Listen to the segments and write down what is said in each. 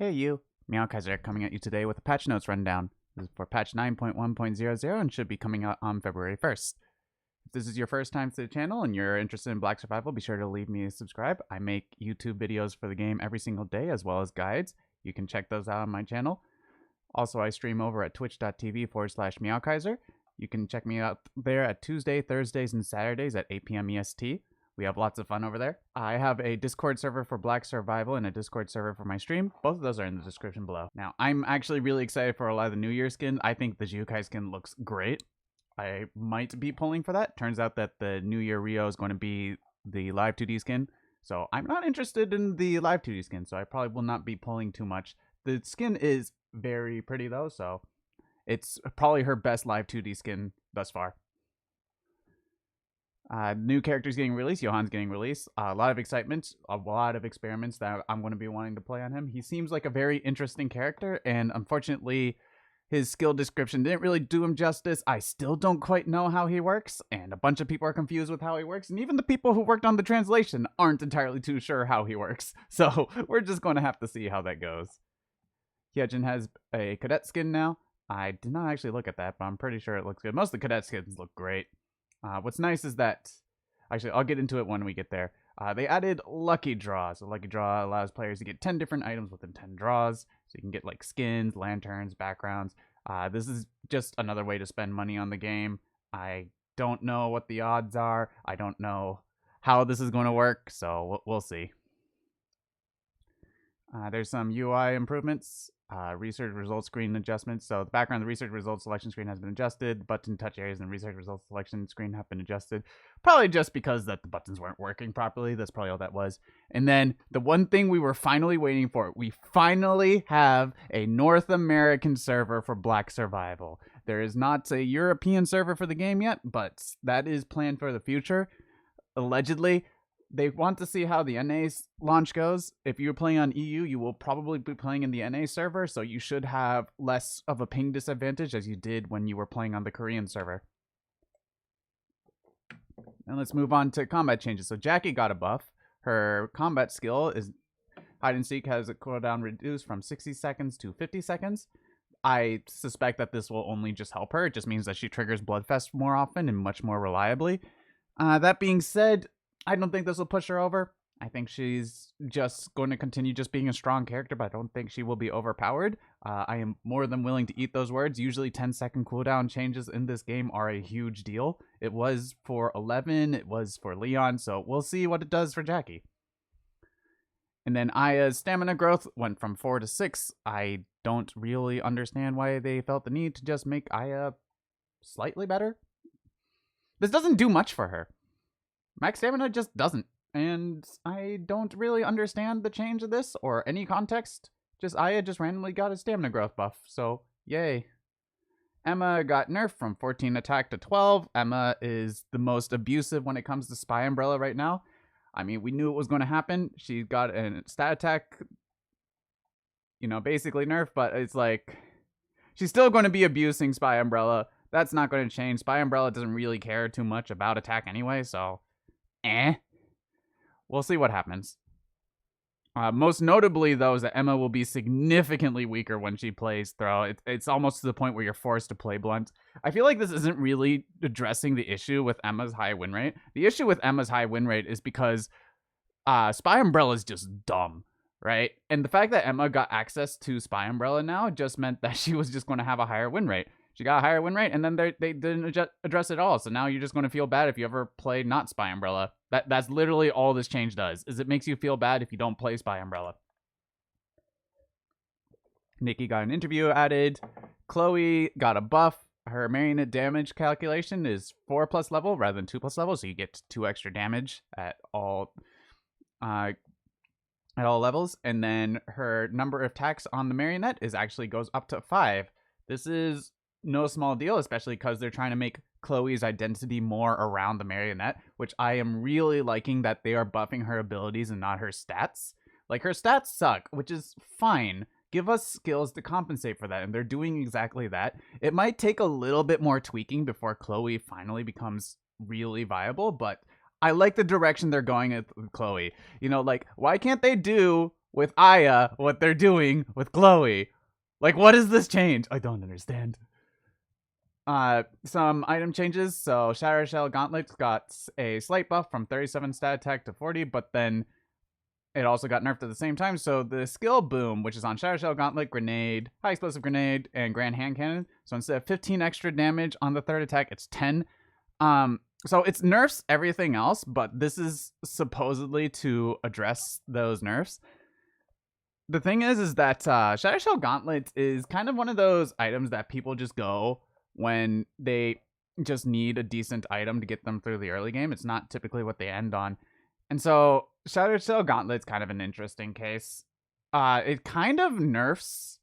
Hey you, Meowkaiser coming at you today with a patch notes rundown. This is for patch 9.1.00 and should be coming out on February 1st. If this is your first time to the channel and you're interested in Black Survival, be sure to leave me a subscribe. I make YouTube videos for the game every single day as well as guides. You can check those out on my channel. Also, I stream over at twitch.tv/Meowkaiser. You can check me out there at Tuesday, Thursdays, and Saturdays at 8 p.m. EST. We have lots of fun over there. I have a Discord server for Black Survival and a Discord server for my stream. Both of those are in the description below. Now, I'm actually really excited for a lot of the New Year skin. I think the Xiukai skin looks great. I might be pulling for that. Turns out that the New Year Rio is going to be the live 2D skin. So I'm not interested in the live 2D skin, so I probably will not be pulling too much. The skin is very pretty though, so it's probably her best live 2D skin thus far. New characters getting released. Johann's getting released. A lot of excitement. A lot of experiments that I'm going to be wanting to play on him. He seems like a very interesting character, and unfortunately, his skill description didn't really do him justice. I still don't quite know how he works, and a bunch of people are confused with how he works, and even the people who worked on the translation aren't entirely too sure how he works. So we're just going to have to see how that goes. Hyejin has a cadet skin now. I did not actually look at that, but I'm pretty sure it looks good. Most of the cadet skins look great. What's nice is that, actually, I'll get into it when we get there. They added Lucky Draw. So Lucky Draw allows players to get 10 different items within 10 draws. So you can get like skins, lanterns, backgrounds. This is just another way to spend money on the game. I don't know what the odds are. I don't know how this is going to work, so we'll see. There's some UI improvements. Research results screen adjustments. So the background of the research results selection screen has been adjusted. Button touch areas in the research results selection screen have been adjusted. Probably just because that the buttons weren't working properly. That's probably all that was. And then the one thing we were finally waiting for. We finally have a North American server for Black Survival. There is not a European server for the game yet, but that is planned for the future. Allegedly, they want to see how the NA's launch goes. If you're playing on EU, you will probably be playing in the NA server, so you should have less of a ping disadvantage as you did when you were playing on the Korean server. And let's move on to combat changes. So Jackie got a buff. Her combat skill is hide and seek has a cooldown reduced from 60 seconds to 50 seconds. I suspect that this will only just help her. It just means that she triggers Bloodfest more often and much more reliably. That being said, I don't think this will push her over. I think she's just going to continue just being a strong character, but I don't think she will be overpowered. I am more than willing to eat those words. Usually 10-second cooldown changes in this game are a huge deal. It was for 11, it was for Leon, so we'll see what it does for Jackie. And then Aya's stamina growth went from 4 to 6. I don't really understand why they felt the need to just make Aya slightly better. This doesn't do much for her. Max stamina just doesn't, and I don't really understand the change of this or any context. Just Aya just randomly got a stamina growth buff, so yay. Emma got nerfed from 14 attack to 12. Emma is the most abusive when it comes to Spy Umbrella right now. I mean, we knew it was going to happen. She got a stat attack, basically nerfed, but it's like, she's still going to be abusing Spy Umbrella. That's not going to change. Spy Umbrella doesn't really care too much about attack anyway, so we'll see what happens. Most notably, though, is that Emma will be significantly weaker when she plays Throw. It's almost to the point where you're forced to play Blunt. I feel like this isn't really addressing the issue with Emma's high win rate. The issue with Emma's high win rate is because Spy Umbrella is just dumb, right? And the fact that Emma got access to Spy Umbrella now just meant that she was just going to have a higher win rate. She got a higher win rate, and then they didn't address it at all. So now you're just going to feel bad if you ever play not Spy Umbrella. That's literally all this change does, is it makes you feel bad if you don't play Spy Umbrella. Nikki got an interview added. Chloe got a buff. Her marionette damage calculation is 4+ level rather than 2+ level, so you get 2 extra damage at all levels. And then her number of attacks on the marionette actually goes up to 5. This is no small deal, especially because they're trying to make Chloe's identity more around the marionette, which I am really liking that they are buffing her abilities and not her stats. Like, her stats suck, which is fine. Give us skills to compensate for that, and they're doing exactly that. It might take a little bit more tweaking before Chloe finally becomes really viable, but I like the direction they're going with Chloe. Like, why can't they do with Aya what they're doing with Chloe. Like, what is this change? I don't understand. Some item changes. So Shatter Shell Gauntlets got a slight buff from 37 stat attack to 40, but then it also got nerfed at the same time. So the skill boom, which is on Shatter Shell Gauntlet, Grenade, High Explosive Grenade, and Grand Hand Cannon. So instead of 15 extra damage on the third attack, it's 10. So it's nerfs everything else, but this is supposedly to address those nerfs. The thing is that Shatter Shell Gauntlet is kind of one of those items that people just go when they just need a decent item to get them through the early game. It's not typically what they end on. And so Shatter Shell Gauntlet's kind of an interesting case. It kind of nerfs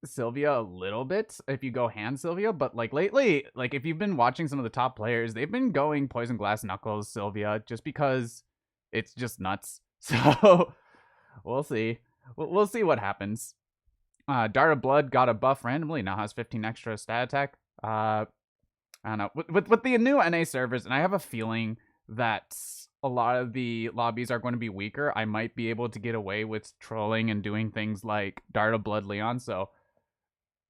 Sylvia a little bit if you go hand Sylvia, but like lately, like if you've been watching some of the top players, they've been going Poison Glass Knuckles Sylvia just because it's just nuts. So we'll see. We'll see what happens. Dart of Blood got a buff randomly, now has 15 extra stat attack. I don't know. With the new NA servers, and I have a feeling that a lot of the lobbies are going to be weaker, I might be able to get away with trolling and doing things like Dart of Blood Leon. So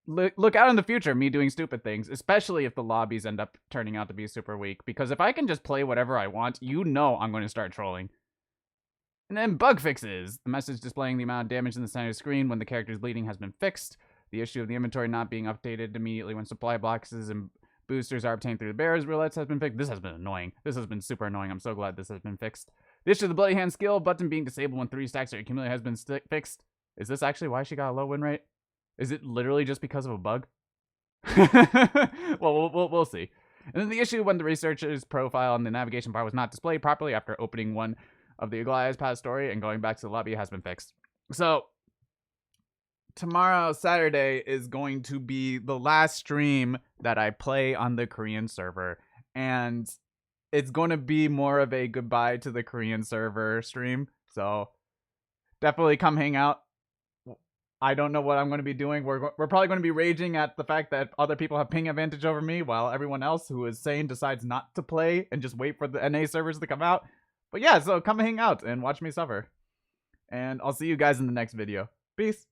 look out in the future, me doing stupid things, especially if the lobbies end up turning out to be super weak. Because if I can just play whatever I want, you know I'm going to start trolling. And then bug fixes. The message displaying the amount of damage in the center of the screen when the character is bleeding has been fixed. The issue of the inventory not being updated immediately when supply boxes and boosters are obtained through the bearers roulettes has been fixed. This has been annoying. This has been super annoying. I'm so glad this has been fixed. The issue of the Bloody Hand skill button being disabled when 3 stacks are accumulated has been fixed. Is this actually why she got a low win rate? Is it literally just because of a bug? Well, we'll see. And then the issue when the researcher's profile on the navigation bar was not displayed properly after opening one of the Goliath's past story and going back to the lobby has been fixed. So tomorrow, Saturday, is going to be the last stream that I play on the Korean server, and it's going to be more of a goodbye to the Korean server stream. So definitely come hang out. I don't know what I'm going to be doing. We're probably going to be raging at the fact that other people have ping advantage over me, while everyone else who is sane decides not to play and just wait for the NA servers to come out. But yeah, so come hang out and watch me suffer. And I'll see you guys in the next video. Peace.